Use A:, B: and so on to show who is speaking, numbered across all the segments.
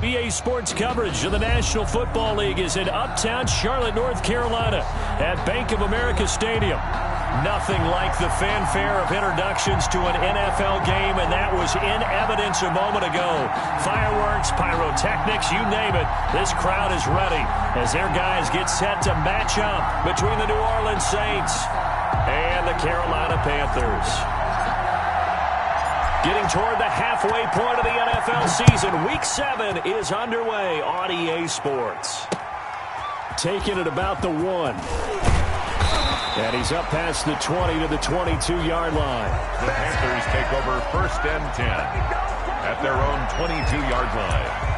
A: EA Sports coverage of the National Football League is in uptown Charlotte, North Carolina at Bank of America Stadium. Nothing like the fanfare of introductions to an NFL game, and that was in evidence a moment ago. Fireworks, pyrotechnics, you name it. This crowd is ready as their guys get set to match up between the New Orleans Saints and the Carolina Panthers. Getting toward the halfway point of the NFL season, Week 7 is underway on EA Sports. Taking it about the 1. And he's up past the 20 to the 22-yard line.
B: The Panthers take over 1st and 10 at their own 22-yard line.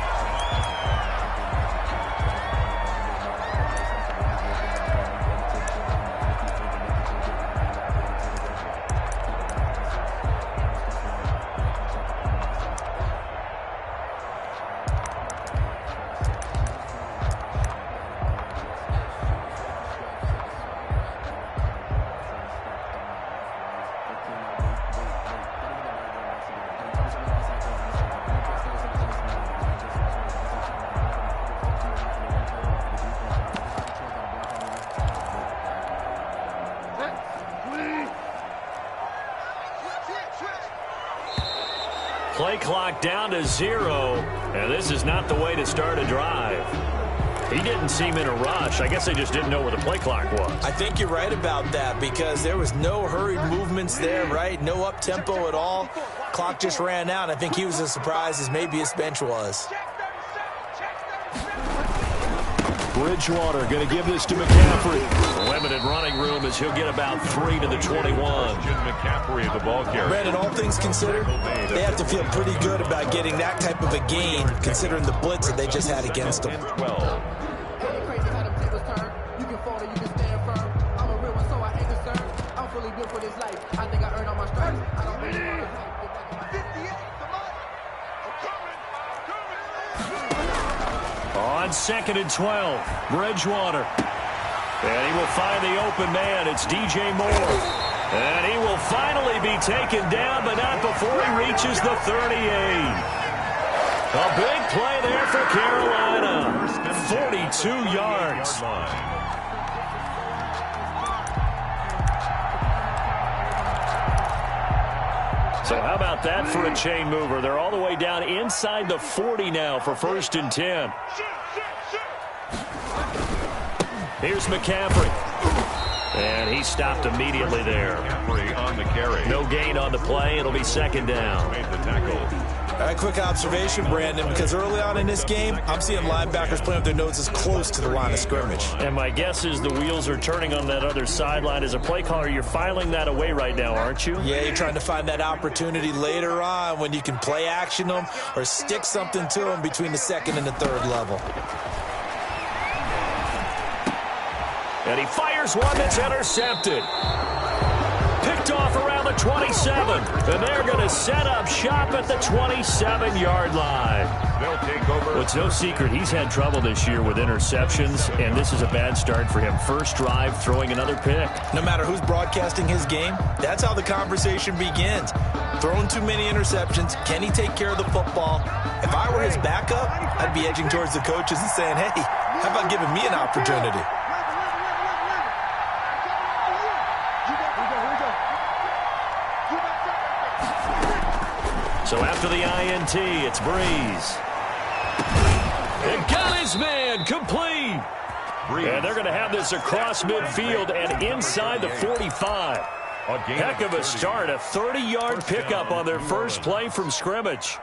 A: Play clock down to 0, and this is not the way to start a drive. He didn't seem in a rush. I guess they just didn't know where the play clock was.
C: I think you're right about that because there was no hurried movements there, right? No up-tempo at all. Clock just ran out. I think he was as surprised as maybe his bench was.
A: Bridgewater going to give this to McCaffrey. Limited running room as he'll get about 3 to the 21.
B: McCaffrey, the ball carrier.
C: Brandon, all things considered, they have to feel pretty good about getting that type of a gain considering the blitz that they just had against them.
B: 12.
A: On 2nd and 12, Bridgewater. And he will find the open man. It's DJ Moore. And he will finally be taken down, but not before he reaches the 38. A big play there for Carolina. 42 yards. So how about that for a chain mover? They're all the way down inside the 40 now for 1st and 10. Here's McCaffrey. And he stopped immediately there.
B: McCaffrey on the carry.
A: No gain on the play. It'll be 2nd down.
B: Made the tackle.
C: All right, quick observation, Brandon, because early on in this game, I'm seeing linebackers playing with their noses close to the line of scrimmage.
A: And my guess is the wheels are turning on that other sideline. As a play caller, you're filing that away right now, aren't you?
C: Yeah, you're trying to find that opportunity later on when you can play action them or stick something to them between the 2nd and the 3rd level.
A: And he fires one that's intercepted. Picked off around the 27. And they're going to set up shop at the 27-yard line.
B: They'll take over.
A: Well, it's no secret he's had trouble this year with interceptions, and this is a bad start for him. First drive, throwing another pick.
C: No matter who's broadcasting his game, that's how the conversation begins. Throwing too many interceptions, can he take care of the football? If I were his backup, I'd be edging towards the coaches and saying, hey, how about giving me an opportunity?
A: So after the INT, it's Breeze. And got his man complete.
B: Breeze.
A: And they're going to have this across midfield and inside the 45. Heck of a start, a 30-yard pickup on their first play from scrimmage.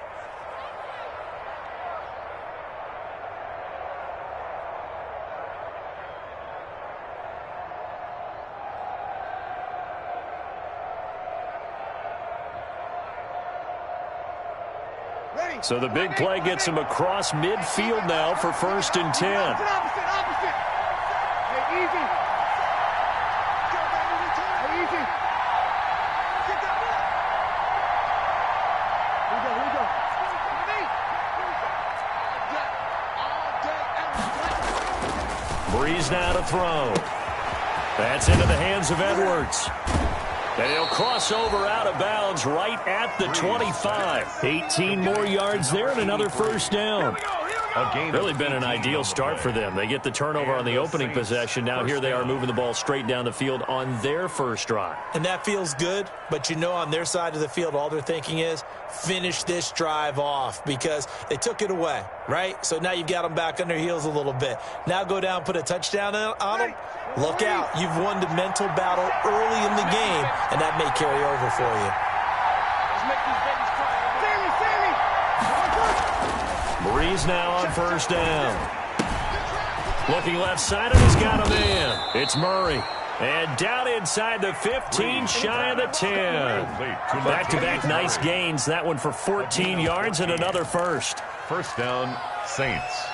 A: So the big play gets him across midfield now for 1st and 10. Breeze now to throw. That's into the hands of Edwards. And he'll cross over out of bounds right at the 25. 18 more yards there and another first down. Really been an ideal start for them. They get the turnover on the opening possession. Now here they are moving the ball straight down the field on their first drive.
C: And that feels good, but you know on their side of the field, all they're thinking is finish this drive off because they took it away, right? So now you've got them back on their heels a little bit. Now go down, put a touchdown on them. Look out. You've won the mental battle early in the game, and that may carry over for you.
A: Breeze now on first down. Looking left side, and he's got a man. It's Murray. And down inside the 15, shy of the 10. Back-to-back nice gains. That one for 14 yards and another first.
B: First down, Saints.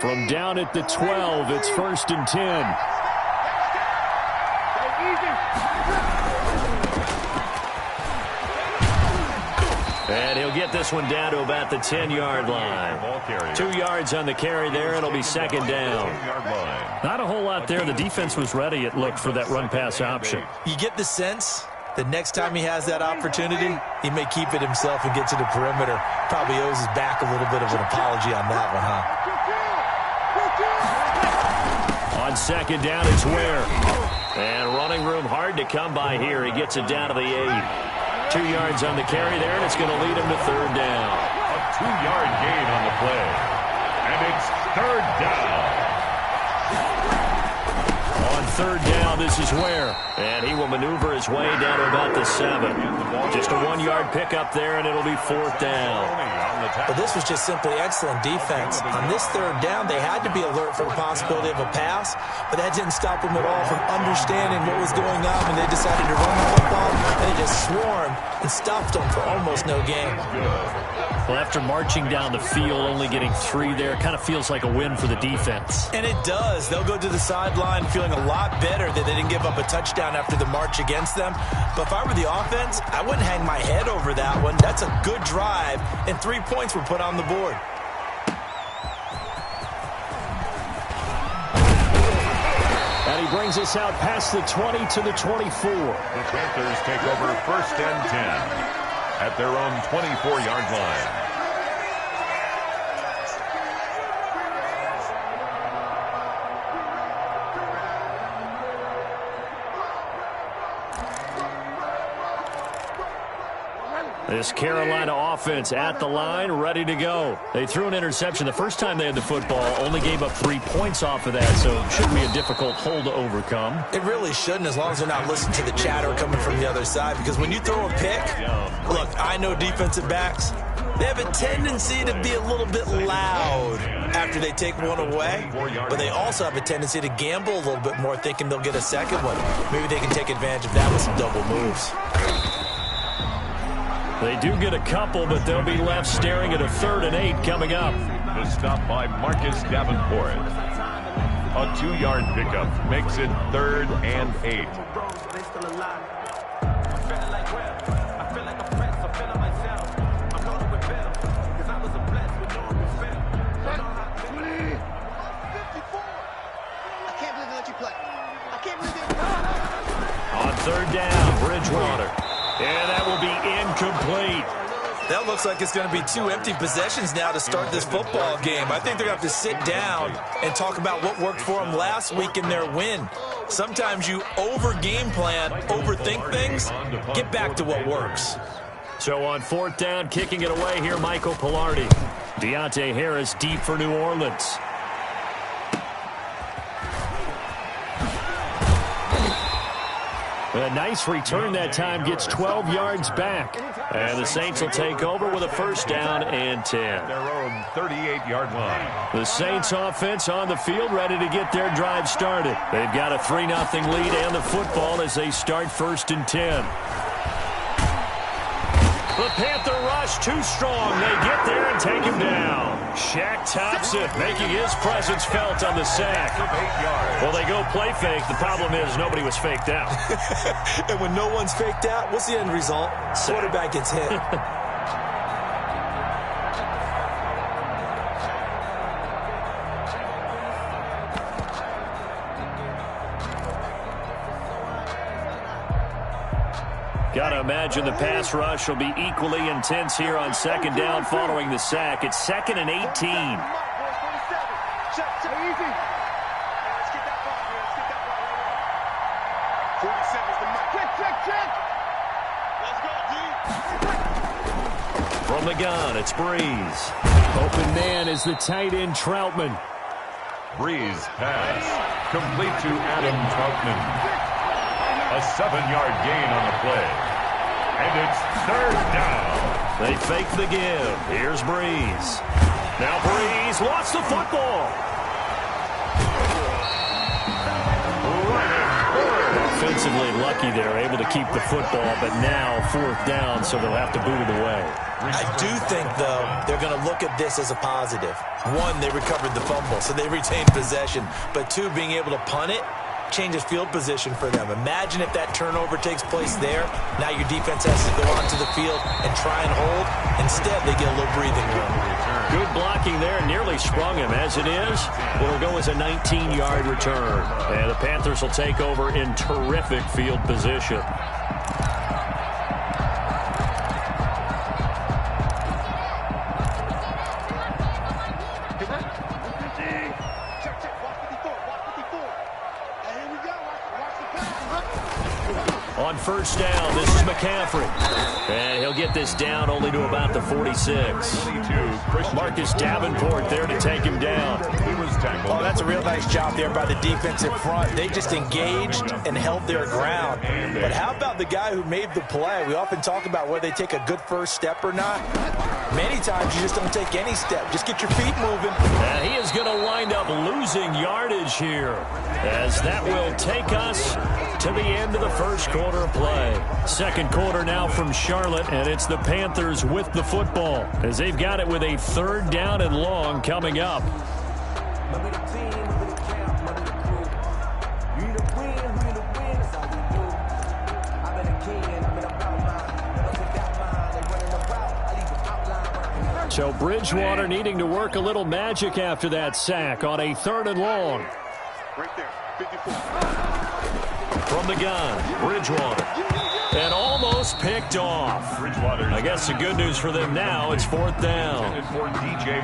A: From down at the 12, it's first and 10. And he'll get this one down to about the 10-yard line. 2 yards on the carry there. It'll be second down. Not a whole lot there. The defense was ready, it looked, for that run-pass option.
C: You get the sense that next time he has that opportunity, he may keep it himself and get to the perimeter. Probably owes his back a little bit of an apology on that one, huh?
A: On second down, it's Ware. And running room hard to come by here. He gets it down to the 8. 2 yards on the carry there, and it's going to lead him to third down.
B: A 2-yard gain on the play. And it's third down.
A: On third down, this is Ware. And he will maneuver his way down to about the 7. Just a 1-yard pickup there, and it'll be fourth down.
C: But this was just simply excellent defense. On this third down, they had to be alert for the possibility of a pass, but that didn't stop them at all from understanding what was going on when they decided to run the football, and they just swarmed and stopped them for almost no gain.
A: Well, after marching down the field, only getting 3 there, kind of feels like a win for the defense.
C: And it does. They'll go to the sideline feeling a lot better that they didn't give up a touchdown after the march against them. But if I were the offense, I wouldn't hang my head over that one. That's a good drive, and 3 points were put on the board.
A: And he brings us out past the 20 to the 24.
B: The Panthers take over first and 10 at their own 24-yard line.
A: This Carolina offense at the line, ready to go. They threw an interception the first time they had the football, only gave up 3 points off of that, so it shouldn't be a difficult hole to overcome.
C: It really shouldn't, as long as they're not listening to the chatter coming from the other side, because when you throw a pick, look, I know defensive backs, they have a tendency to be a little bit loud after they take one away, but they also have a tendency to gamble a little bit more, thinking they'll get a second one. Maybe they can take advantage of that with some double moves.
A: They do get a couple, but they'll be left staring at a 3rd and 8 coming up.
B: The stop by Marcus Davenport. A 2-yard pickup makes it 3rd and 8.
A: On third down, Bridgewater. And that will be incomplete.
C: That looks like it's going to be 2 empty possessions now to start this football game. I think they're going to have to sit down and talk about what worked for them last week in their win. Sometimes you over-game plan, overthink things, get back to what works.
A: So on fourth down, kicking it away here, Michael Pilardi. Deontay Harris deep for New Orleans. A nice return that time, gets 12 yards back. And the Saints will take over with a first down and 10.
B: Their own 38-yard line.
A: The Saints offense on the field, ready to get their drive started. They've got a 3-0 lead and the football as they start first and 10. The Panther rush too strong. They get there and take him down. Shaq Thompson making his presence felt on the sack. Well, they go play fake. The problem is nobody was faked out.
C: And when no one's faked out, what's the end result? Quarterback gets hit.
A: Got to imagine the pass rush will be equally intense here on second down following the sack. It's 2nd and 18. From the gun, it's Breeze. Open man is the tight end, Troutman.
B: Breeze pass. Complete to Adam Troutman. A 7-yard gain on the play. And it's 3rd down.
A: They fake the give. Here's Breeze. Now Breeze lost the football. Offensively lucky they're able to keep the football, but now 4th down, so they'll have to boot it away.
C: I do think, though, they're going to look at this as a positive. 1, they recovered the fumble, so they retained possession. But 2, being able to punt it changes field position for them. Imagine if that turnover takes place there. Now your defense has to go onto the field and try and hold. Instead, they get a little breathing room.
A: Good blocking there. Nearly sprung him. As it is, it'll go as a 19-yard return. And the Panthers will take over in terrific field position. On 1st down, this is McCaffrey. And he'll get this down only to about the 46. Marcus Davenport there to take him down.
C: Oh, that's a real nice job there by the defensive front. They just engaged and held their ground. But how about the guy who made the play? We often talk about whether they take a good first step or not. Many times you just don't take any step. Just get your feet moving.
A: And he is going to wind up losing yardage here, as that will take us to the end of the first quarter of play. Second quarter now from Charlotte, and it's the Panthers with the football, as they've got it with a 3rd down and long coming up. So Bridgewater needing to work a little magic after that sack on a 3rd and long.
D: Right there, 54.
A: From the gun, Bridgewater. And almost picked off. I guess the good news for them now, it's 4th down.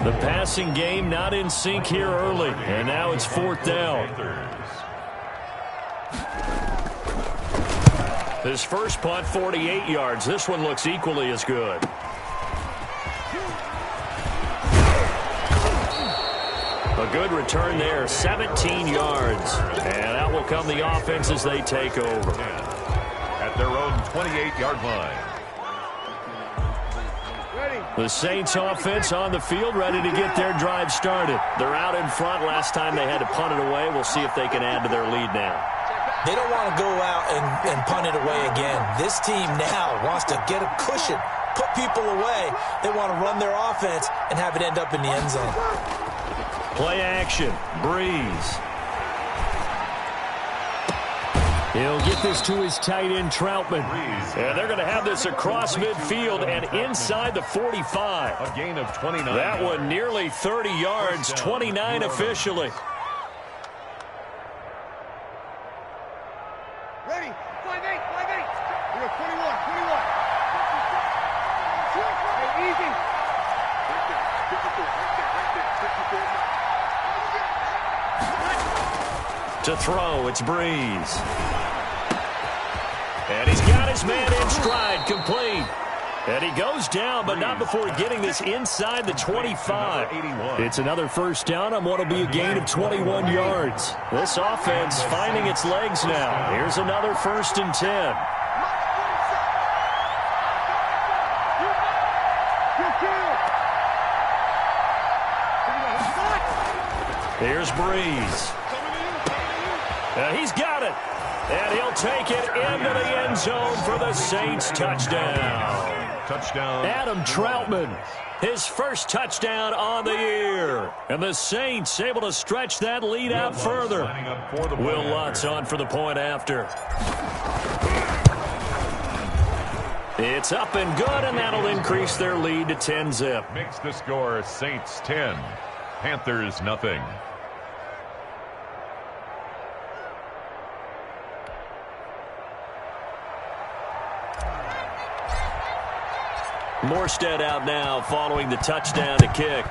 A: The passing game not in sync here early, and now it's 4th down. His first punt, 48 yards. This one looks equally as good. A good return there, 17 yards. And out will come the offense as they take over.
B: At their own 28-yard line.
A: The Saints offense on the field, ready to get their drive started. They're out in front. Last time they had to punt it away. We'll see if they can add to their lead now.
C: They don't want to go out and punt it away again. This team now wants to get a cushion, put people away. They want to run their offense and have it end up in the end zone.
A: Play action. Breeze. He'll get this to his tight end, Troutman. And they're going to have this across midfield and inside the 45.
B: A gain of 29.
A: That one nearly 30 yards, 29 officially.
D: Ready? 5-8. We got 21. Hey, easy. Right there, 54. Right there, 54.
A: To throw, it's Breeze. And he's got his man in stride, complete. And he goes down, but not before getting this inside the 25. It's another first down on what will be a gain of 21 yards. This offense finding its legs now. Here's another 1st and 10. Here's Breeze. And he's got it. And he'll take it into the end zone for the Saints touchdown.
B: Touchdown.
A: Adam Troutman, his first touchdown on the year. And the Saints able to stretch that lead out further. Will Lutz on for the point after. It's up and good, and that'll increase their lead to 10-zip.
B: Makes the score Saints 10, Panthers nothing.
A: Morstead out now following the touchdown to kick.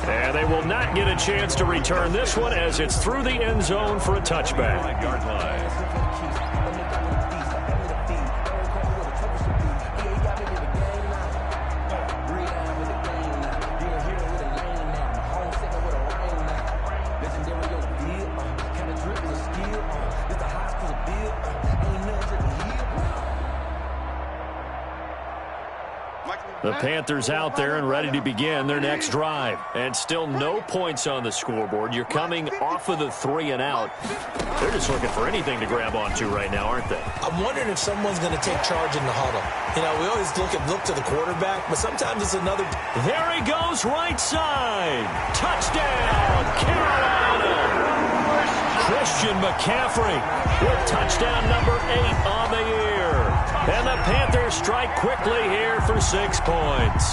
A: And they will not get a chance to return this one as it's through the end zone for a touchback.
B: 5-yard line.
A: The Panthers out there and ready to begin their next drive. And still no points on the scoreboard. You're coming off of the 3 and out. They're just looking for anything to grab onto right now, aren't they?
C: I'm wondering if someone's going to take charge in the huddle. You know, we always look to the quarterback, but sometimes it's another.
A: There he goes, right side. Touchdown, Carolina. Christian McCaffrey with touchdown number 8 on the year. And the Panthers strike quickly here for 6 points.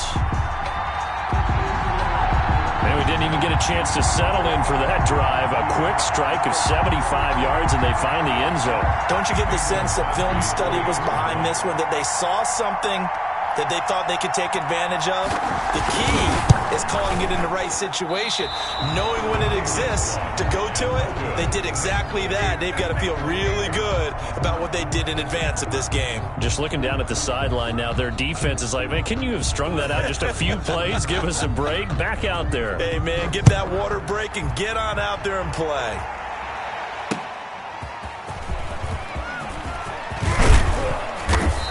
A: And we didn't even get a chance to settle in for that drive. A quick strike of 75 yards, and they find the end zone.
C: Don't you get the sense that film study was behind this one, that they saw something that they thought they could take advantage of? The key is calling it in the right situation. Knowing when it exists to go to it, they did exactly that. They've got to feel really good about what they did in advance of this game.
A: Just looking down at the sideline now, their defense is like, man, can you have strung that out just a few plays? Give us a break. Back out there.
C: Hey, man, get that water break and get on out there and play.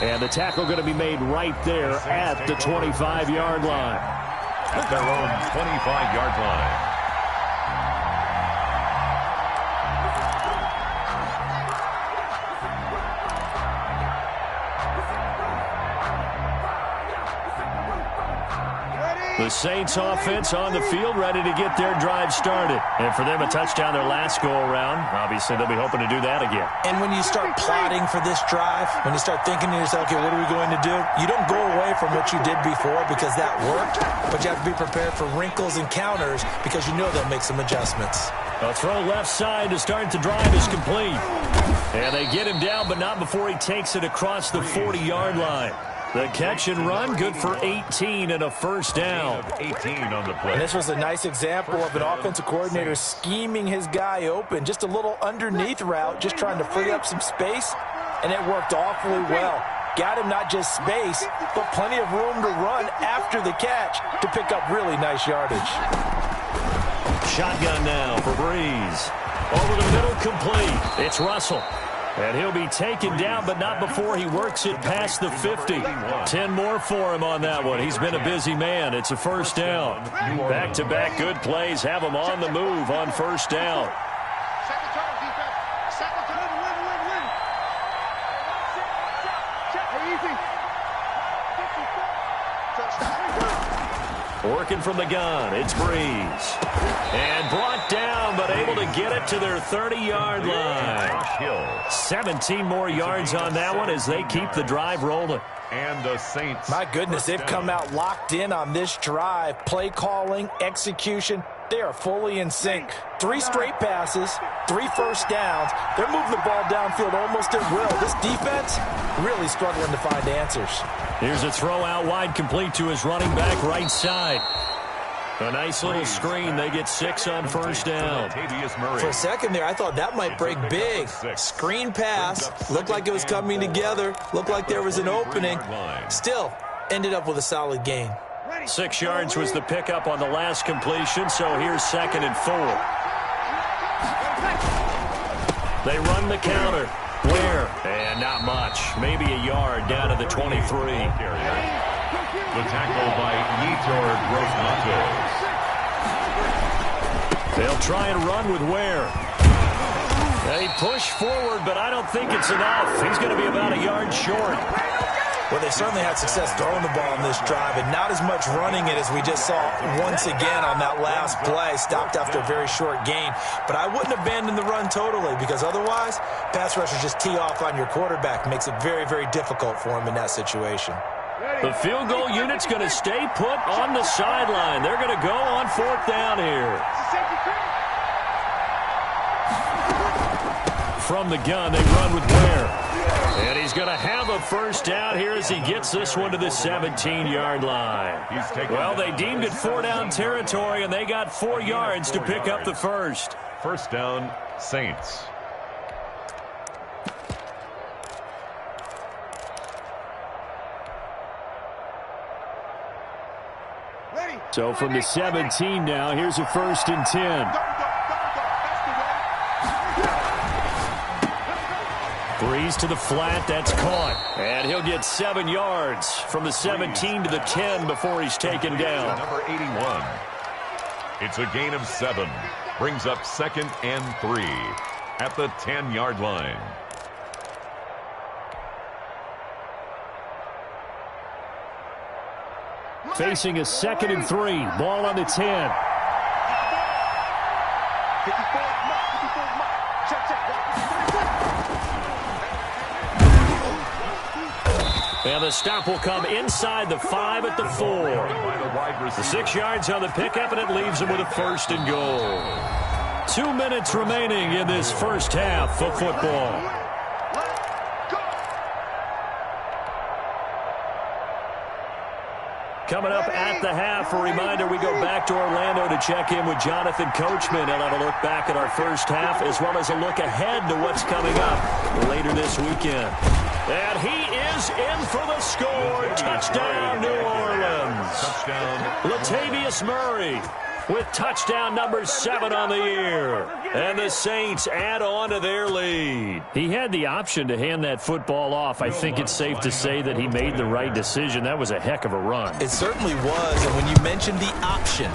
A: And the tackle going to be made right there at the 25-yard line.
B: At their own 25-yard line.
A: The Saints offense on the field ready to get their drive started. And for them, a touchdown their last go-around. Obviously, they'll be hoping to do that again.
C: And when you start plotting for this drive, when you start thinking to yourself, okay, what are we going to do? You don't go away from what you did before because that worked, but you have to be prepared for wrinkles and counters because you know they'll make some adjustments.
A: A throw left side to start the drive is complete. And they get him down, but not before he takes it across the 40-yard line. The catch and run, good for 18 and a first down.
B: 18 on the play.
C: And this was a nice example of an offensive coordinator scheming his guy open. Just a little underneath route, just trying to free up some space, and it worked awfully well. Got him not just space, but plenty of room to run after the catch to pick up really nice yardage.
A: Shotgun now for Breeze. Over the middle, complete. It's Russell. And he'll be taken down, but not before he works it past the 50. 10 more for him on that one. He's been a busy man. It's a first down. Back-to-back good plays have him on the move on first down.
D: Second turn, defense. Second turn, win. Easy.
A: Working from the gun, it's Breeze. And brought down, but able to get it to their 30-yard line. 17 more yards on that one as they keep the drive rolling.
B: And the Saints.
C: My goodness, they've come out locked in on this drive. Play calling, execution, they are fully in sync. 3 straight passes, 3 first downs. They're moving the ball downfield almost at will. This defense really struggling to find answers.
A: Here's a throw out wide, complete to his running back right side. A nice little screen. They get 6 on first down.
C: For a second there, I thought that might break big. Screen pass. Looked like it was coming together. Looked like there was an opening. Still, ended up with a solid gain.
A: 6 yards was the pickup on the last completion, so here's 2nd and 4. They run the counter. Where? And not much. Maybe a yard down to the 23.
B: The tackle by Yetur Gross-Matos.
A: They'll try and run with Ware. They push forward, but I don't think it's enough. He's going to be about a yard short.
C: Well, they certainly had success throwing the ball on this drive, and not as much running it as we just saw once again on that last play. Stopped after a very short gain. But I wouldn't abandon the run totally, because otherwise, pass rushers just tee off on your quarterback. Makes it very, very difficult for him in that situation.
A: The field goal unit's going to stay put on the sideline. They're going to go on 4th down here. from the gun. They run with Ware. And he's going to have a first down here as he gets this one to the 17-yard line. Well, they deemed it 4-down territory, and they got 4 yards to pick up the first.
B: First down, Saints.
A: So from the 17 now, here's a 1st and 10. Breeze to the flat, that's caught. And he'll get 7 yards from the 17 to the 10 before he's taken down.
B: Number 81. It's a gain of 7. Brings up 2nd and 3 at the 10-yard line.
A: Facing a 2nd and 3. Ball on the 10. And the stop will come inside the 5 at the 4. The 6 yards on the pickup, and it leaves him with a 1st and goal. 2 minutes remaining in this first half of football. Coming up at the half, a reminder, we go back to Orlando to check in with Jonathan Coachman and have a look back at our first half as well as a look ahead to what's coming up later this weekend. And he is in for the score. Touchdown, New Orleans.
B: Touchdown.
A: Latavius Murray with touchdown number 7 on the year. And the Saints add on to their lead. He had the option to hand that football off. I think it's safe to say that he made the right decision. That was a heck of a run.
C: It certainly was. And when you mentioned the option,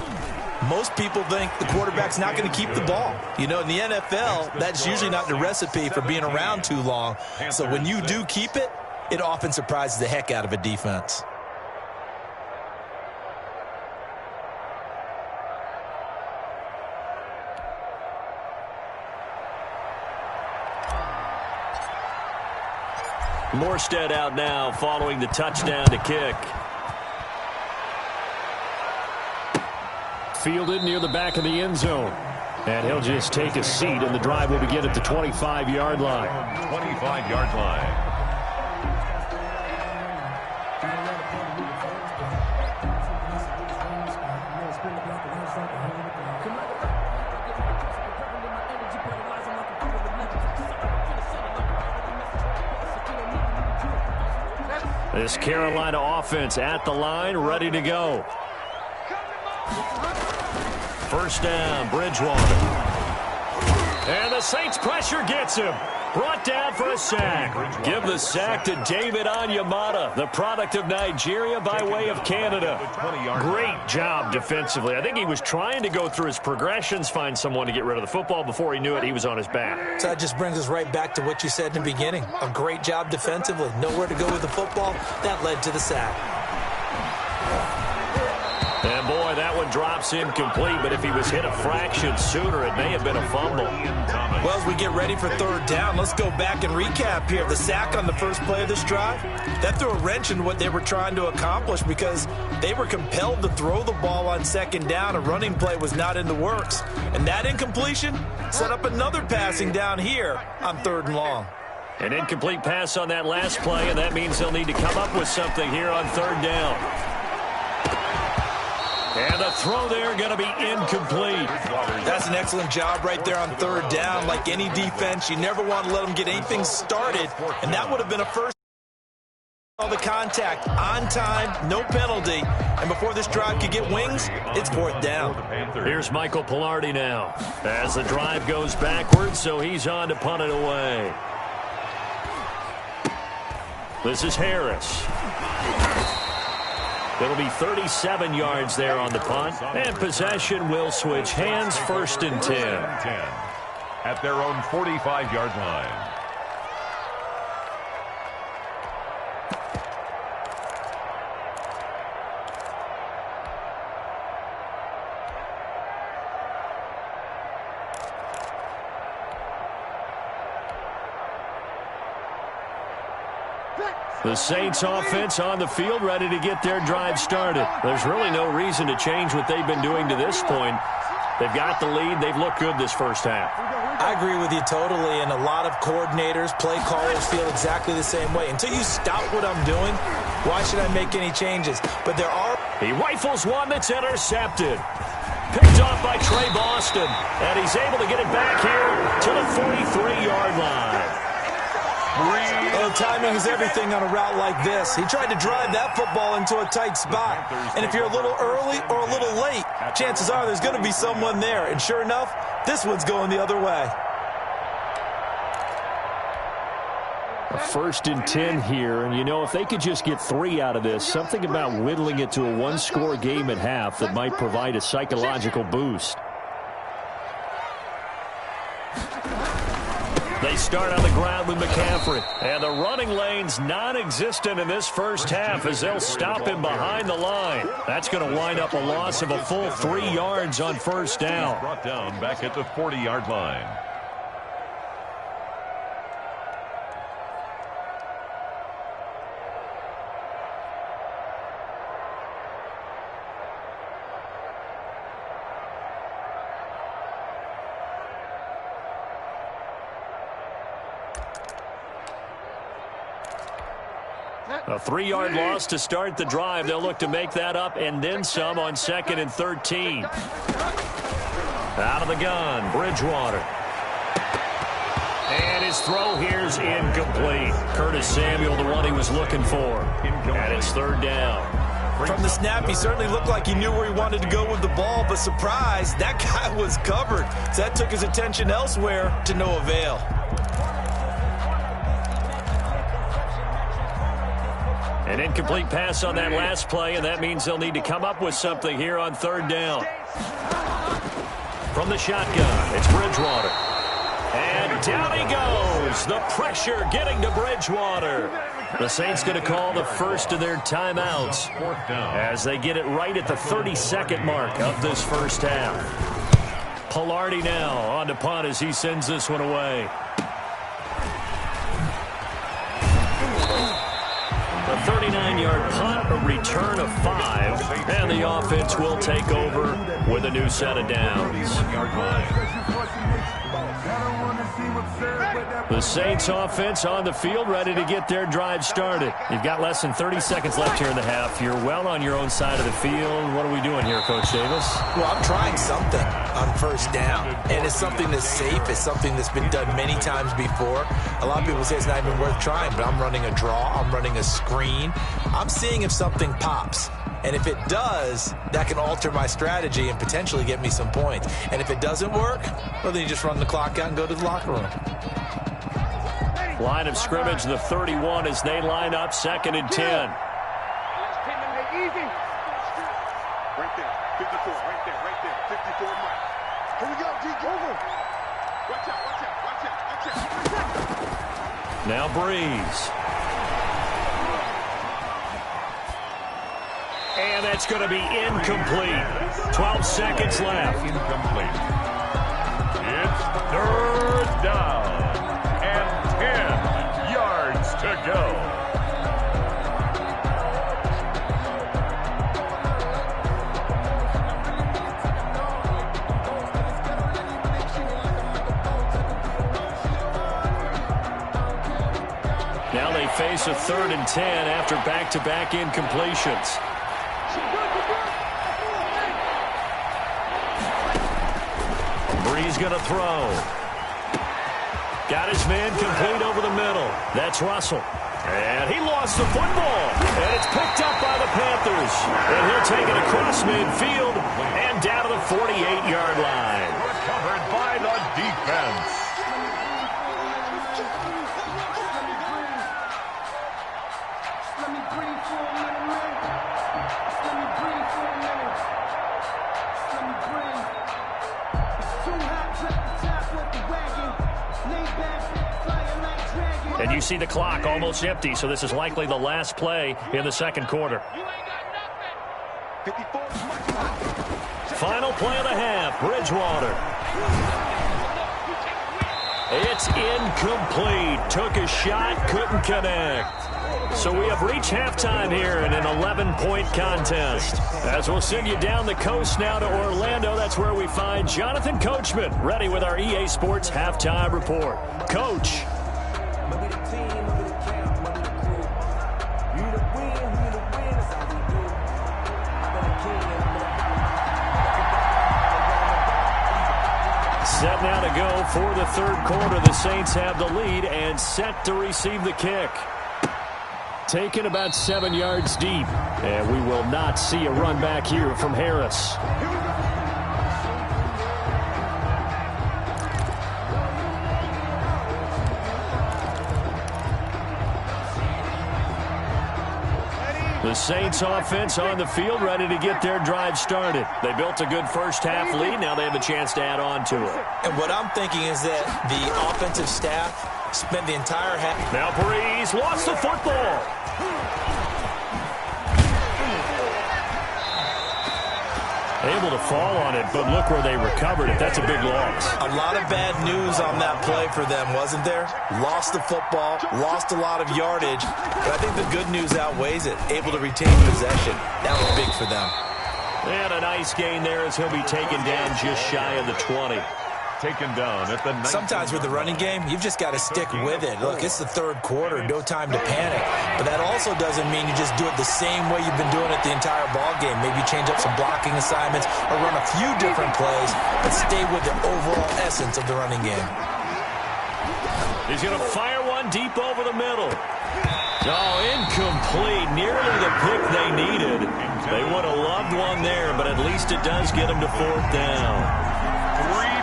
C: most people think the quarterback's not going to keep the ball. You know, in the NFL, that's usually not the recipe for being around too long. So when you do keep it, it often surprises the heck out of a defense.
A: Morstead out now following the touchdown to kick. Fielded near the back of the end zone. And he'll just take a seat, and the drive will begin at the 25-yard line.
B: 25-yard line.
A: This Carolina offense at the line, ready to go. First down, Bridgewater. And the Saints pressure gets him. Brought down for a sack. Give the sack to David Onyemata, the product of Nigeria by way of Canada. Great job defensively. I think he was trying to go through his progressions, find someone to get rid of the football. Before he knew it, he was on his back.
C: So that just brings us right back to what you said in the beginning. A great job defensively. Nowhere to go with the football. That led to the sack.
A: And boy, that one drops incomplete, but if he was hit a fraction sooner, it may have been a fumble.
C: Well, as we get ready for third down, let's go back and recap here. The sack on the first play of this drive, that threw a wrench in what they were trying to accomplish because they were compelled to throw the ball on second down. A running play was not in the works. And that incompletion set up another passing down here on 3rd and long.
A: An incomplete pass on that last play, and that means they'll need to come up with something here on 3rd down. And the throw there going to be incomplete.
C: That's an excellent job right there on 3rd down. Like any defense, you never want to let them get anything started. And that would have been a first. All the contact on time, no penalty. And before this drive could get wings, it's 4th down.
A: Here's Michael Pilardi now as the drive goes backwards, so he's on to punt it away. This is Harris. It'll be 37 yards there on the punt, and possession will switch hands, 1st and 10.
B: At their own 45-yard line.
A: The Saints offense on the field, ready to get their drive started. There's really no reason to change what they've been doing to this point. They've got the lead. They've looked good this first half.
C: I agree with you totally, and a lot of coordinators, play callers feel exactly the same way. Until you stop what I'm doing, why should I make any changes? But there are...
A: He rifles one that's intercepted. Picked off by Trey Boston, and he's able to get it back here to the 43-yard line.
C: Well, timing is everything on a route like this. He tried to drive that football into a tight spot. And if you're a little early or a little late, chances are there's going to be someone there. And sure enough, this one's going the other way.
A: A 1st and 10 here, and you know, if they could just get 3 out of this, something about whittling it to a one-score game at half that might provide a psychological boost. They start on the ground with McCaffrey. And the running lane's non-existent in this first half as they'll stop him behind the line. That's going to wind up a loss of a full 3 yards on first down.
B: Brought down back at the 40-yard line.
A: A 3-yard loss to start the drive. They'll look to make that up and then some on 2nd and 13. Out of the gun, Bridgewater. And his throw here's incomplete. Curtis Samuel, the one he was looking for. And it's 3rd down.
C: From the snap, he certainly looked like he knew where he wanted to go with the ball, but surprise, that guy was covered. So that took his attention elsewhere to no avail.
A: An incomplete pass on that last play, and that means they'll need to come up with something here on 3rd down. From the shotgun, it's Bridgewater. And down he goes. The pressure getting to Bridgewater. The Saints going to call the first of their timeouts as they get it right at the 32nd mark of this first half. Pilardi now on to punt as he sends this one away. A 39-yard punt, a return of 5, and the offense will take over with a new set of downs. The Saints offense on the field, ready to get their drive started. You've got less than 30 seconds left here in the half. You're well on your own side of the field. What are we doing here, Coach Davis?
C: Well, I'm trying something on 1st down, and it's something that's safe. It's something that's been done many times before. A lot of people say it's not even worth trying, but I'm running a draw. I'm running a screen. I'm seeing if something pops. And if it does, that can alter my strategy and potentially get me some points. And if it doesn't work, well, then you just run the clock out and go to the locker room.
A: Line of scrimmage, the 31 as they line up, 2nd and 10.
D: Right there, 54, right there, 54 mark. Here we go, DJ. Watch out.
A: Now Breeze. And that's going to be incomplete. 12 seconds left.
B: Incomplete. It's 3rd down. And 10 yards to go.
A: Now they face a 3rd and 10 after back-to-back incompletions. Breeze going to throw. Got his man complete over the middle. That's Russell. And he lost the football. And it's picked up by the Panthers. And he'll take it across midfield and down to the 48-yard line.
B: Recovered by the defense.
A: And you see the clock almost empty, so this is likely the last play in the 2nd quarter. Final play of the half, Bridgewater. It's incomplete. Took a shot, couldn't connect. So we have reached halftime here in an 11-point contest. As we'll send you down the coast now to Orlando, that's where we find Jonathan Coachman, ready with our EA Sports Halftime Report. Coach. Set now to go for the third quarter. The Saints have the lead and set to receive the kick. Taken about 7 yards deep. And we will not see a run back here from Harris. The Saints offense on the field, ready to get their drive started. They built a good first-half lead. Now they have a chance to add on to it.
C: And what I'm thinking is that the offensive staff spent the entire half.
A: Now Breeze lost the football. Able to fall on it, but look where they recovered it. That's a big loss.
C: A lot of bad news on that play for them, wasn't there? Lost the football, lost a lot of yardage, but I think the good news outweighs it. Able to retain possession. That was big for them.
A: And a nice gain there as he'll be taken down just shy of the 20.
B: Taken down at the 19.
C: Sometimes with the running game, you've just got to stick with it. Look, it's the third quarter, no time to panic. But that also doesn't mean you just do it the same way you've been doing it the entire ball game. Maybe change up some blocking assignments or run a few different plays, but stay with the overall essence of the running game.
A: He's going to fire one deep over the middle. Oh, incomplete. Nearly the pick they needed. They would have loved one there, but at least it does get them to fourth down.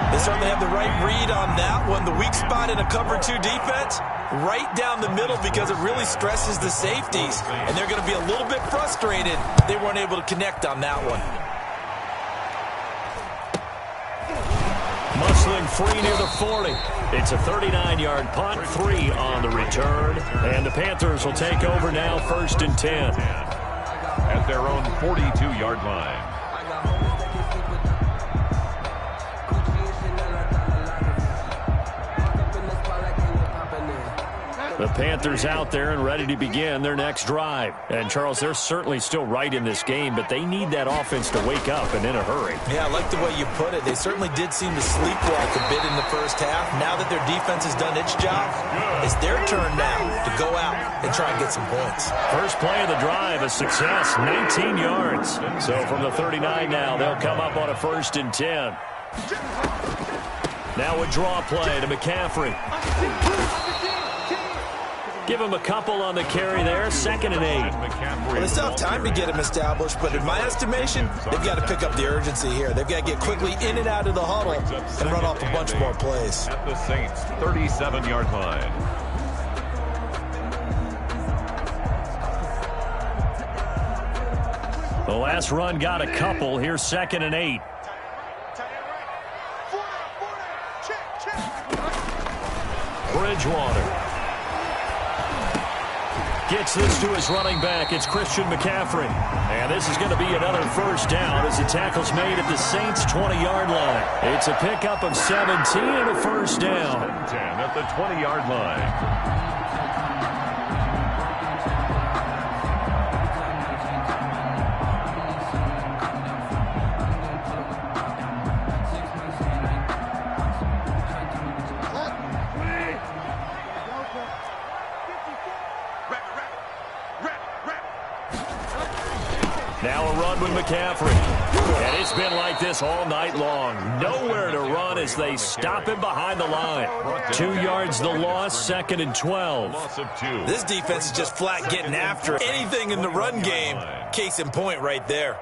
C: They certainly have the right read on that one. The weak spot in a cover 2 defense, right down the middle because it really stresses the safeties. And they're going to be a little bit frustrated they weren't able to connect on that one.
A: Muscling free near the 40. It's a 39-yard punt, 3 on the return. And the Panthers will take over now, 1st and 10.
B: At their own 42-yard line.
A: The Panthers out there and ready to begin their next drive. And, Charles, they're certainly still right in this game, but they need that offense to wake up and in a hurry.
C: Yeah, I like the way you put it. They certainly did seem to sleepwalk a bit in the first half. Now that their defense has done its job, it's their turn now to go out and try and get some points.
A: First play of the drive, a success, 19 yards. So from the 39 now, they'll come up on a 1st and 10. Now a draw play to McCaffrey. Give him a couple on the carry there. 2nd and 8.
C: Well, they still have time to get him established, but in my estimation, they've got to pick up the urgency here. They've got to get quickly in and out of the huddle and run off a bunch more plays.
B: At the Saints' 37-yard line.
A: The last run got a couple. Here's 2nd and 8. Bridgewater gets this to his running back. It's Christian McCaffrey. And this is going to be another 1st down as the tackle's made at the Saints' 20-yard line. It's a pickup of 17 and a 1st down.
B: 10 at the 20-yard line.
A: Now a run with McCaffrey. And it's been like this all night long. Nowhere to run as they stop him behind the line. 2 yards the loss, 2nd and 12.
C: This defense is just flat getting after it. Anything in the run game, case in point right there.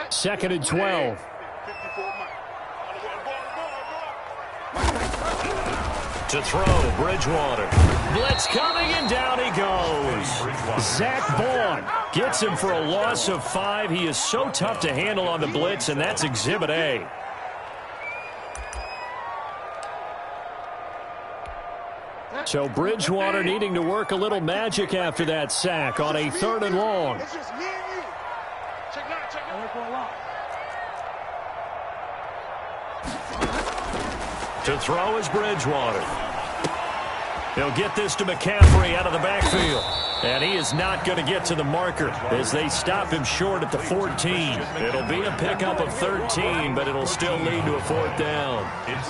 A: Second and 12. To throw, Bridgewater. Blitz coming, and down he goes. Zach Vaughn gets him for a loss of 5. He is so tough to handle on the blitz, and that's Exhibit A. So Bridgewater needing to work a little magic after that sack on a 3rd and long.
D: It's just me and you. Check it out, check it out.
A: To throw is Bridgewater. He'll get this to McCaffrey out of the backfield. And he is not going to get to the marker as they stop him short at the 14. It'll be a pickup of 13, but it'll still lead to a 4th down.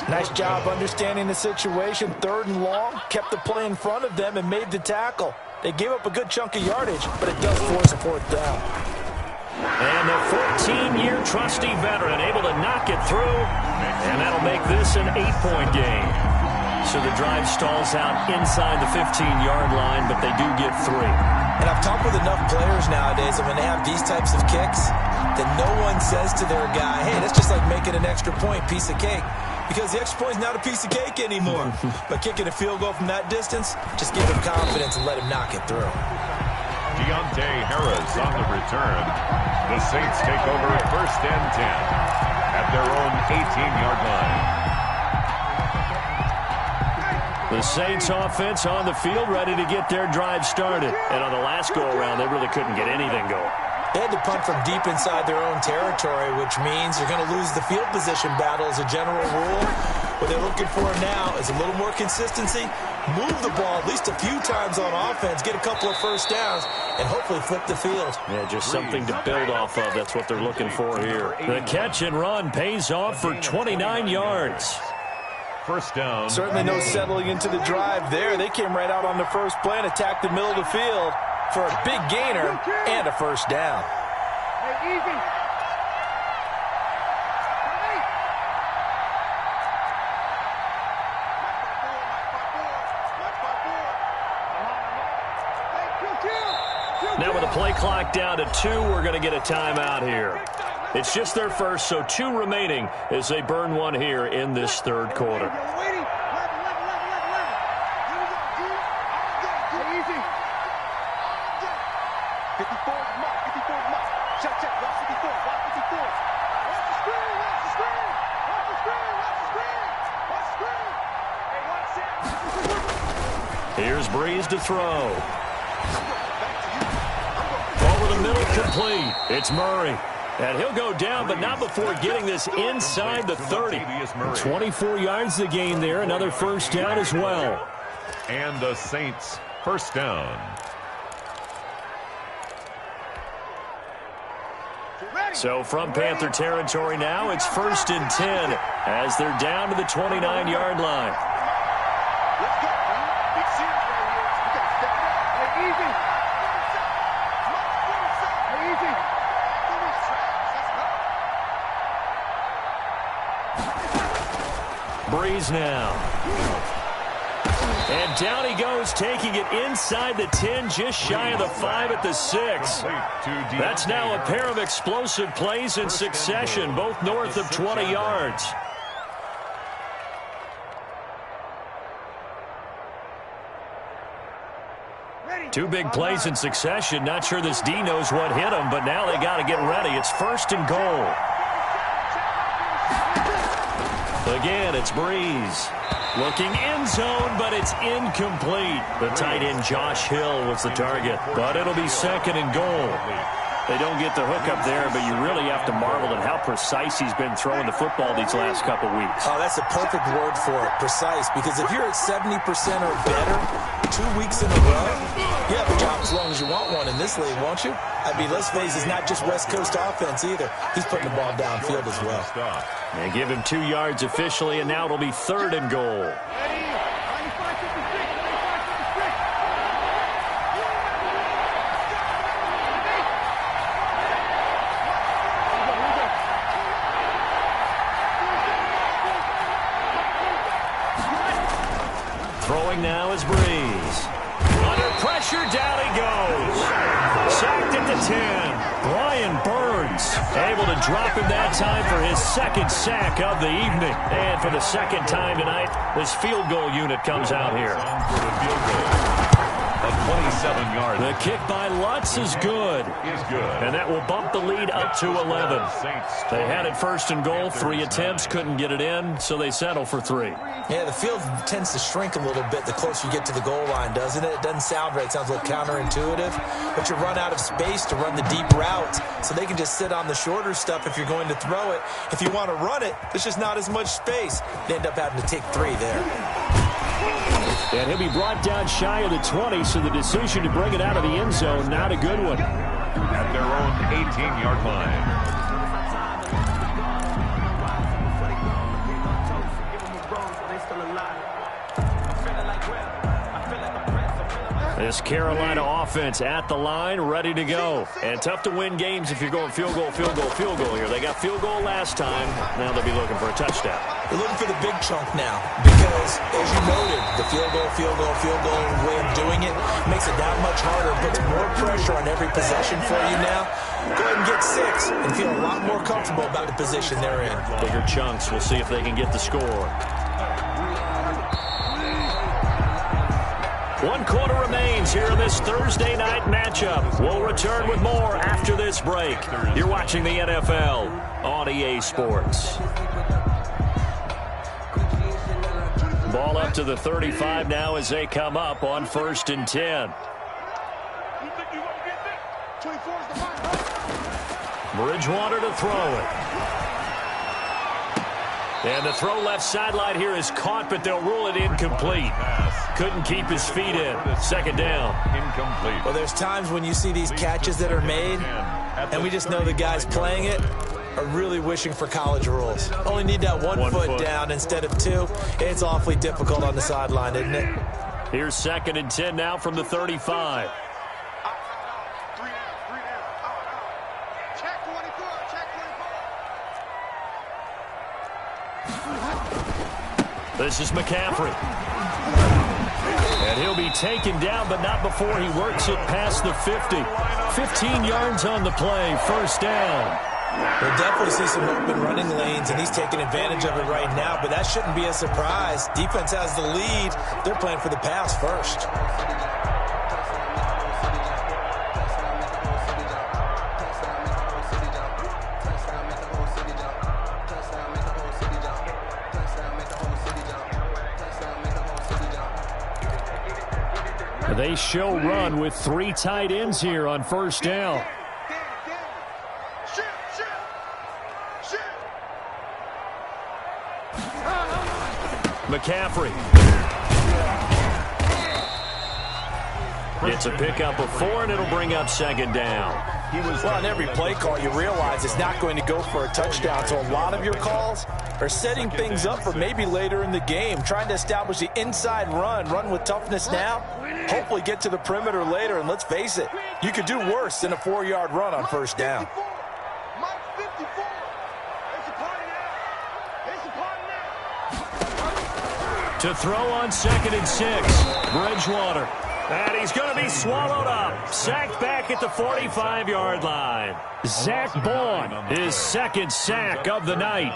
C: Nice job understanding the situation. 3rd and long, kept the play in front of them and made the tackle. They gave up a good chunk of yardage, but it does force a 4th down.
A: And the 14-year trusty veteran able to knock it through, and that'll make this an 8-point game. So the drive stalls out inside the 15-yard line, but they do get 3.
C: And I've talked with enough players nowadays that when they have these types of kicks, that no one says to their guy, hey, that's just like making an extra point, piece of cake. Because the extra point is not a piece of cake anymore. But kicking a field goal from that distance, just give him confidence and let him knock it through.
B: Deontay Harris on the return. The Saints take over 1st and 10 at their own 18-yard line.
A: The Saints offense on the field ready to get their drive started. And on the last go-around, they really couldn't get anything going.
C: They had to punt from deep inside their own territory, which means you're going to lose the field position battle as a general rule. What they're looking for now is a little more consistency, move the ball at least a few times on offense, get a couple of 1st downs, and hopefully flip the field.
A: Yeah, just something to build off of. That's what they're looking for here. The catch and run pays off for 29 yards.
B: 1st down.
C: Certainly no settling into the drive there. They came right out on the first play and attacked the middle of the field for a big gainer and a 1st down.
D: Hey, easy.
A: Now with the play clock down to 2, we're going to get a timeout here. It's just their first, so 2 remaining as they burn one here in this 3rd quarter. Here's Breeze to throw. Over the middle, complete. It's Murray. And he'll go down, but not before getting this inside the 30. 24 yards to gain there. Another 1st down as well.
B: And the Saints 1st down.
A: So from Panther territory now, it's 1st and 10 as they're down to the 29-yard line.
D: Let's go. It's serious right here. We got to step it up. Hey, easy. Hey, easy.
A: Breeze now. And down he goes, taking it inside the 10, just shy of the 5 at the 6. That's now a pair of explosive plays in succession, both north of 20 yards. Two big plays in succession. Not sure this D knows what hit him, but now they got to get ready. It's 1st and goal. Again, it's Breeze. Looking end zone, but it's incomplete. The tight end Josh Hill was the target, but it'll be 2nd and goal. They don't get the hook up there, but you really have to marvel at how precise he's been throwing the football these last couple weeks.
C: Oh, that's a perfect word for it, precise, because if you're at 70% or better 2 weeks in a row, you have a job as long as you want one in this league, won't you? I mean, let's face it, it's not just West Coast offense either. He's putting the ball downfield as well.
A: They give him 2 yards officially, and now it'll be 3rd and goal. Throwing now is Breeze. Under pressure, down he goes. Sacked at the 10. Brian Burns able to drop him that time for his 2nd sack of the evening. And for the 2nd time tonight, this field goal unit comes out here.
B: A A 27-yard.
A: The kick by Lutz is good.
B: Is good.
A: And that will bump the lead up to 11. They had it first and goal. 3 attempts, couldn't get it in, so they settle for 3.
C: Yeah, the field tends to shrink a little bit the closer you get to the goal line, doesn't it? It doesn't sound right. It sounds a little counterintuitive. But you run out of space to run the deep route, so they can just sit on the shorter stuff if you're going to throw it. If you want to run it, there's just not as much space. They end up having to take 3 there.
A: And he'll be brought down shy of the 20, so the decision to bring it out of the end zone, not a good one.
B: At their own 18-yard line.
A: This Carolina offense at the line, ready to go. And tough to win games if you're going field goal, field goal, field goal here. They got field goal last time. Now they'll be looking for a touchdown.
C: They're looking for the big chunk now because, as you noted, the field goal way of doing it makes it that much harder, puts more pressure on every possession for you now. Go ahead and get 6 and feel a lot more comfortable about the position they're in.
A: Bigger chunks. We'll see if they can get the score. 1 quarter remains here in this Thursday night matchup. We'll return with more after this break. You're watching the NFL on EA Sports. Ball up to the 35 now as they come up on 1st and 10. Bridgewater to throw it. And the throw left sideline here is caught, but they'll rule it incomplete. Couldn't keep his feet in. 2nd down.
B: Incomplete.
C: Well, there's times when you see these catches that are made, and we just know the guys playing it are really wishing for college rules. Only need that one foot down instead of 2. It's awfully difficult on the sideline, isn't it?
A: Here's 2nd and 10 now from the 35. This is McCaffrey. And he'll be taken down, but not before he works it past the 50. 15 yards on the play, 1st down.
C: We'll definitely see some open running lanes, and he's taking advantage of it right now, but that shouldn't be a surprise. Defense has the lead. They're playing for the pass first.
A: They show run with 3 tight ends here on 1st down. McCaffrey. It's a pickup of 4, and it'll bring up 2nd down.
C: Well, on every play call, you realize it's not going to go for a touchdown, so a lot of your calls are setting things up for maybe later in the game, trying to establish the inside run with toughness now, hopefully get to the perimeter later, and let's face it, you could do worse than a 4-yard run on 1st down.
A: To throw on 2nd and 6, Bridgewater. And he's going to be swallowed up. Sacked back at the 45-yard line. Zach Baun, his 2nd sack of the night.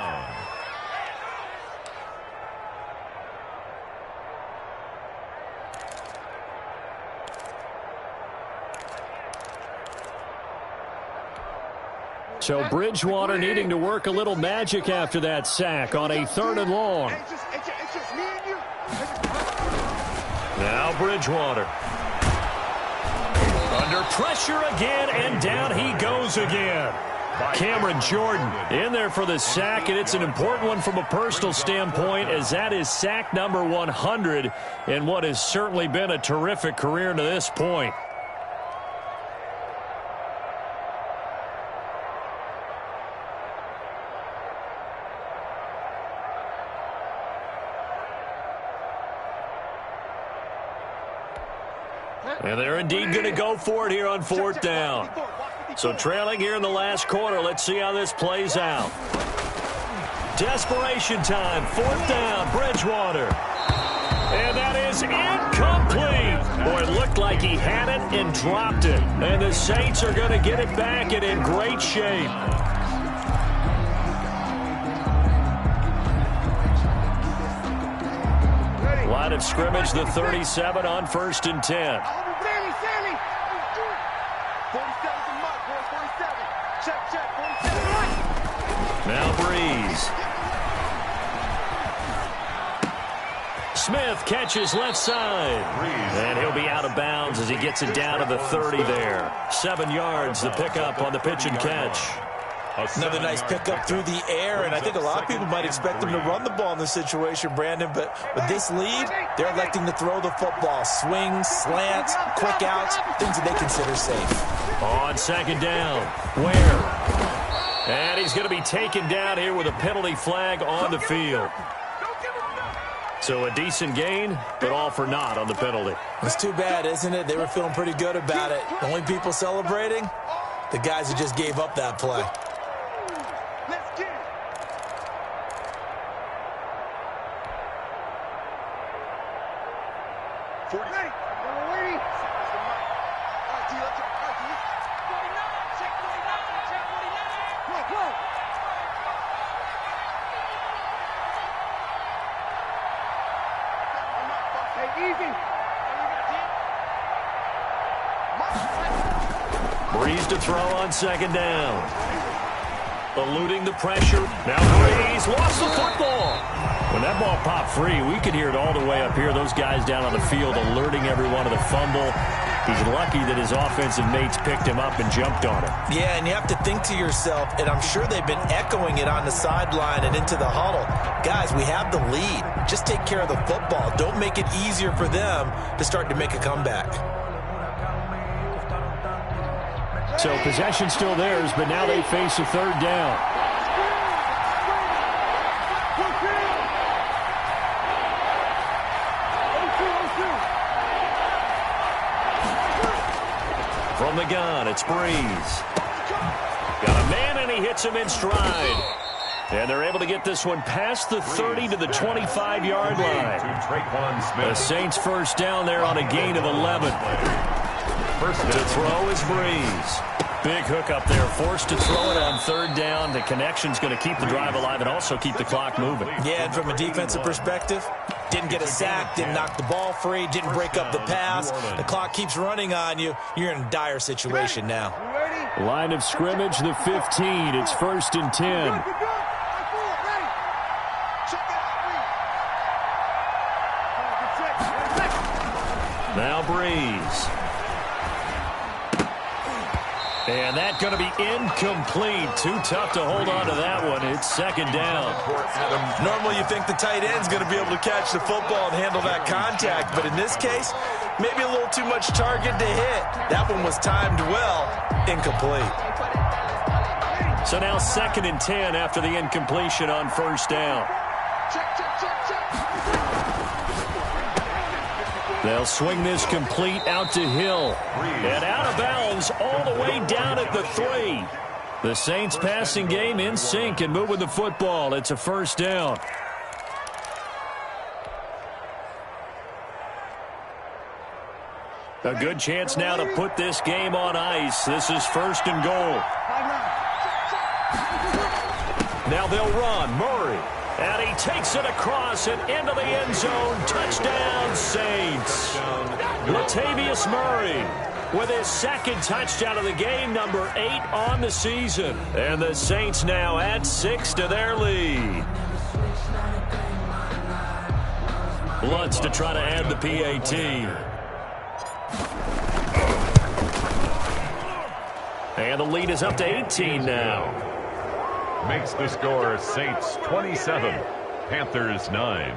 A: So Bridgewater needing to work a little magic after that sack on a 3rd and long. Now Bridgewater. Under pressure again, and down he goes again. Cameron Jordan in there for the sack, and it's an important one from a personal standpoint, as that is sack number 100 in what has certainly been a terrific career to this point. And they're indeed going to go for it here on 4th down. So trailing here in the last quarter. Let's see how this plays out. Desperation time. 4th down. Bridgewater. And that is incomplete. Boy, it looked like he had it and dropped it. And the Saints are going to get it back and in great shape. Line of scrimmage, the 37 on 1st and 10. Now Breeze. Smith catches left side. And he'll be out of bounds as he gets it down to the 30 there. 7 yards the pickup on the pitch and catch.
C: Another nice pickup through the air, and I think a lot of people might expect them to run the ball in this situation, Brandon, but with this lead, they're electing to throw the football. Swings, slants, quick outs, things that they consider safe.
A: On second down, Ware. And he's going to be taken down here with a penalty flag on the field. So a decent gain, but all for naught on the penalty.
C: It's too bad, isn't it? They were feeling pretty good about it. The only people celebrating, the guys who just gave up that play.
D: Let's get it.
A: Breeze to throw on second down. Eluding the pressure. Now Breeze lost the football. When that ball popped free, we could hear it all the way up here. Those guys down on the field alerting everyone of the fumble. He's lucky that his offensive mates picked him up and jumped on it. Yeah, and you have to think to yourself, and I'm sure they've been echoing it on the sideline and into the huddle. Guys, we have the lead. Just take care of the football. Don't make it easier for them to start to make a comeback. So possession still theirs, but now they face a third down. From the gun, it's Breeze. Got a man, and he hits him in stride. And they're able to get this one past the 30 to the 25-yard line. The Saints first down there on a gain of 11. First to throw is Breeze. Big hook up there, forced to throw it on third down. The connection's going to keep the drive alive and also keep the clock moving. Yeah, and from a defensive perspective, didn't get a sack, didn't knock the ball free, didn't break up the pass. The clock keeps running on you. You're in a dire situation now. Line of scrimmage, the 15. It's 1st and 10. Now Breeze. And that's going to be incomplete. Too tough to hold on to that one. It's second down. Normally you think the tight end's going to be able to catch the football and handle that contact, but in this case, maybe a little too much target to hit. That one was timed well. Incomplete. So now 2nd and 10 after the incompletion on first down. They'll swing this complete out to Hill. And out of bounds all the way down at the 3. The Saints passing game in sync and moving the football. It's a first down. A good chance now to put this game on ice. This is 1st and goal. Now they'll run. Murray. And he takes it across and into the end zone. Touchdown, Saints. Latavius Murray with his 2nd touchdown of the game, number 8 on the season. And the Saints now add 6 to their lead. Lutz to try to add the PAT. And the lead is up to 18 now.
B: Makes the score Saints 27, Panthers 9.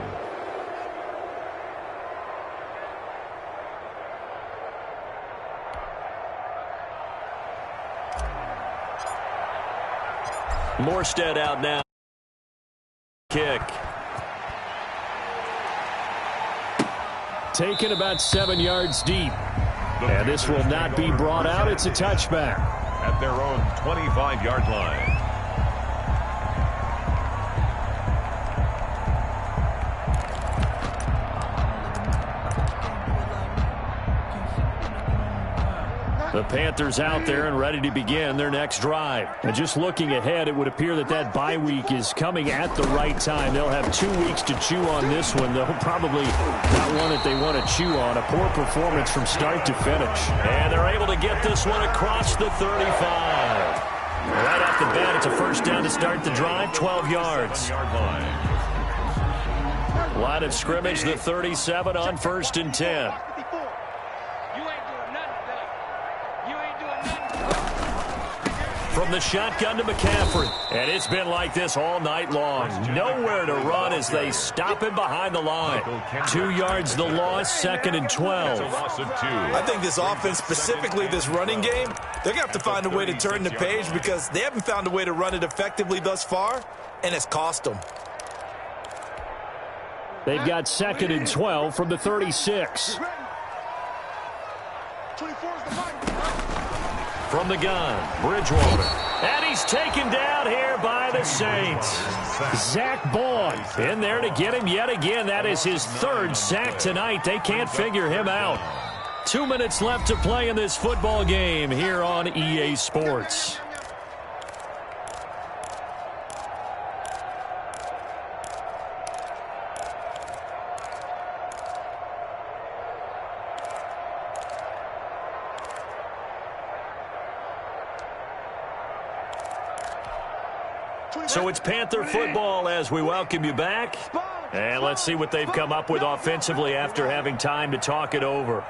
A: Morstead out now. Kick. Taken about 7 yards deep. And this will not be brought out. It's a touchback.
B: At their own 25-yard line.
A: The Panthers out there and ready to begin their next drive. And just looking ahead, it would appear that that bye week is coming at the right time. They'll have 2 weeks to chew on this one. They'll probably not one that they want to chew on. A poor performance from start to finish. And they're able to get this one across the 35. off the bat. It's a first down to start the drive, 12 yards. Line of scrimmage, the 37 on 1st and 10. From the shotgun to McCaffrey. And it's been like this all night long. Nowhere to run as they stop him behind the line. 2 yards the loss, 2nd and 12.
C: I think this offense, specifically this running game, they're going to have to find a way to turn the page because they haven't found a way to run it effectively thus far, and it's cost them.
A: They've got 2nd and 12 from the 36. From the gun, Bridgewater. And he's taken down here by the Saints. Zach Bond in there to get him yet again. That is his 3rd sack tonight. They can't figure him out. 2 minutes left to play in this football game here on EA Sports. So it's Panther football as we welcome you back. And let's see what they've come up with offensively after having time to talk it over.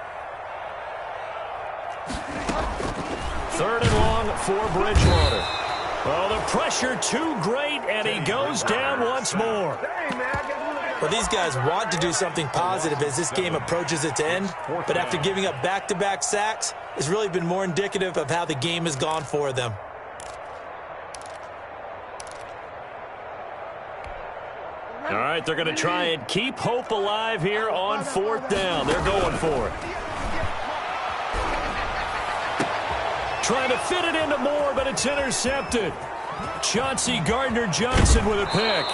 A: 3rd and long for Bridgewater. Well, the pressure too great, and he goes down once more.
C: Well, these guys want to do something positive as this game approaches its end, but after giving up back-to-back sacks, it's really been more indicative of how the game has gone for them.
A: All right, they're going to try and keep hope alive here on 4th down. They're going for it. Trying to fit it into Moore, but it's intercepted. Chauncey Gardner-Johnson with a pick.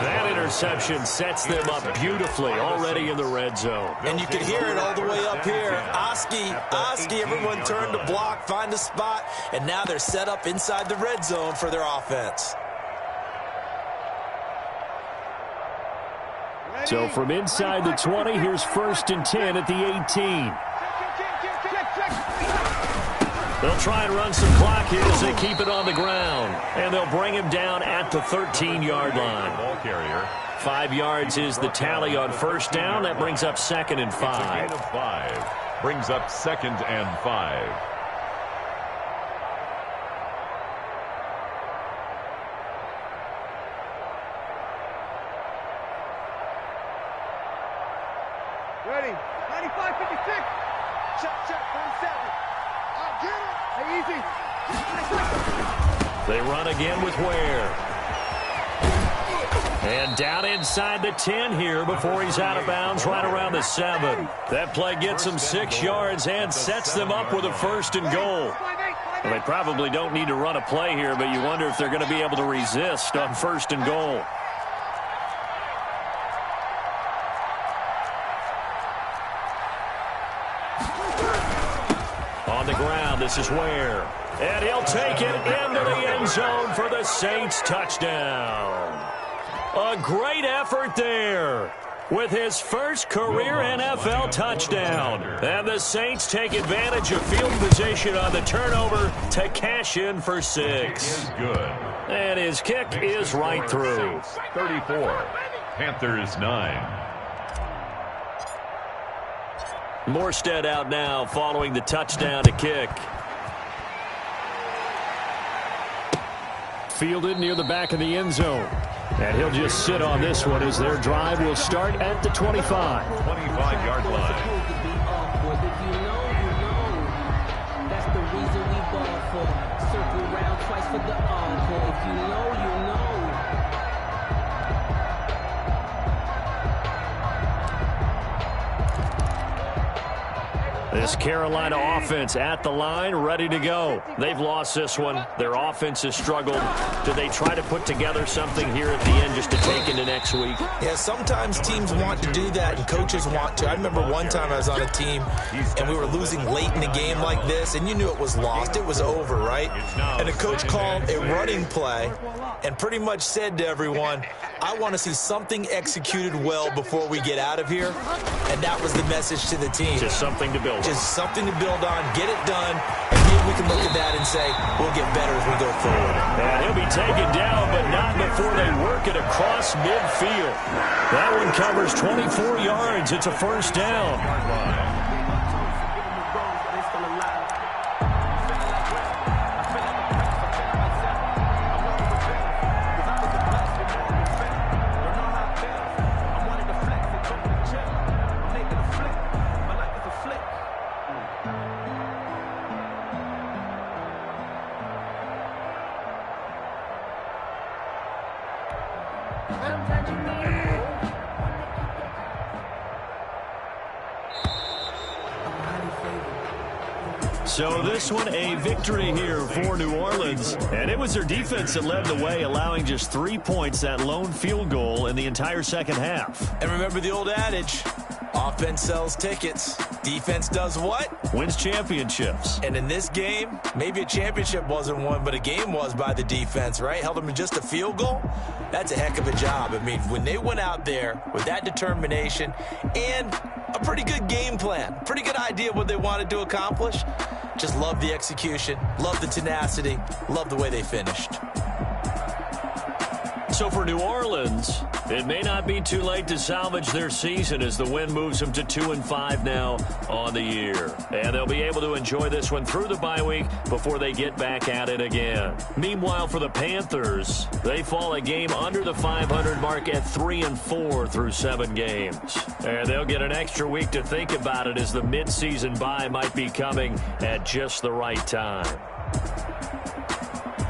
A: That interception sets them up beautifully already in the red zone.
C: And you can hear it all the way up here. Oski, everyone turned to block, find a spot, and now they're set up inside the red zone for their offense.
A: So from inside the 20, here's 1st and 10 at the 18. They'll try and run some clock here as they keep it on the ground. And they'll bring him down at the 13-yard line.
B: Ball carrier.
A: 5 yards is the tally on 1st down. That brings up 2nd and 5.
B: It's a gain of 5. Brings up 2nd and 5.
D: Ready. 95, 56. Check, 47. I'll get it. Hey, easy.
A: They run again with Ware. And down inside the 10 here before he's out of bounds right around the 7. That play gets them 6 yards and sets them up with a 1st and goal. Well, they probably don't need to run a play here, but you wonder if they're going to be able to resist on 1st and goal. On the ground, this is Ware. And he'll take it into the end zone for the Saints touchdown. A great effort there with his first career NFL touchdown. And the Saints take advantage of field position on the turnover to cash in for 6.
B: Good.
A: And his kick is right through.
B: 34. Panthers 9.
A: Morstead out now following the touchdown to kick. Fielded near the back of the end zone. And he'll just sit on this one as their drive will start at the 25.
B: 25-yard line.
E: That's the reason we ball for. Circle round twice for the encore. If you know, you know.
A: This Carolina offense at the line, ready to go. They've lost this one. Their offense has struggled. Do they try to put together something here at the end just to take into next week?
C: Yeah, sometimes teams want to do that and coaches want to. I remember one time I was on a team and we were losing late in a game like this, and you knew it was lost. It was over, right? And the coach called a running play and pretty much said to everyone, I want to see something executed well before we get out of here. And that was the message to the team.
A: Just something to build on.
C: Just something to build on, get it done, and maybe we can look at that and say we'll get better as we go forward.
A: And he'll be taken down, but not before they work it across midfield. That one covers 24 yards. It's a first down. So this one a victory here for New Orleans. And it was their defense that led the way, allowing just 3 points, that lone field goal in the entire second half.
C: And remember the old adage, offense sells tickets. Defense does what?
A: Wins championships.
C: And in this game, maybe a championship wasn't won, but a game was by the defense, right? Held them to just a field goal. That's a heck of a job. I mean, when they went out there with that determination and a pretty good game plan, pretty good idea of what they wanted to accomplish, just love the execution, love the tenacity, love the way they finished.
A: So for New Orleans, it may not be too late to salvage their season as the win moves them to 2-5 now on the year. And they'll be able to enjoy this one through the bye week before they get back at it again. Meanwhile, for the Panthers, they fall a game under the 500 mark at 3-4 through 7 games. And they'll get an extra week to think about it as the midseason bye might be coming at just the right time.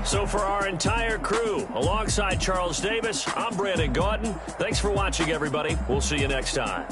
A: So for our entire crew, alongside Charles Davis, I'm Brandon Gautin. Thanks for watching, everybody. We'll see you next time.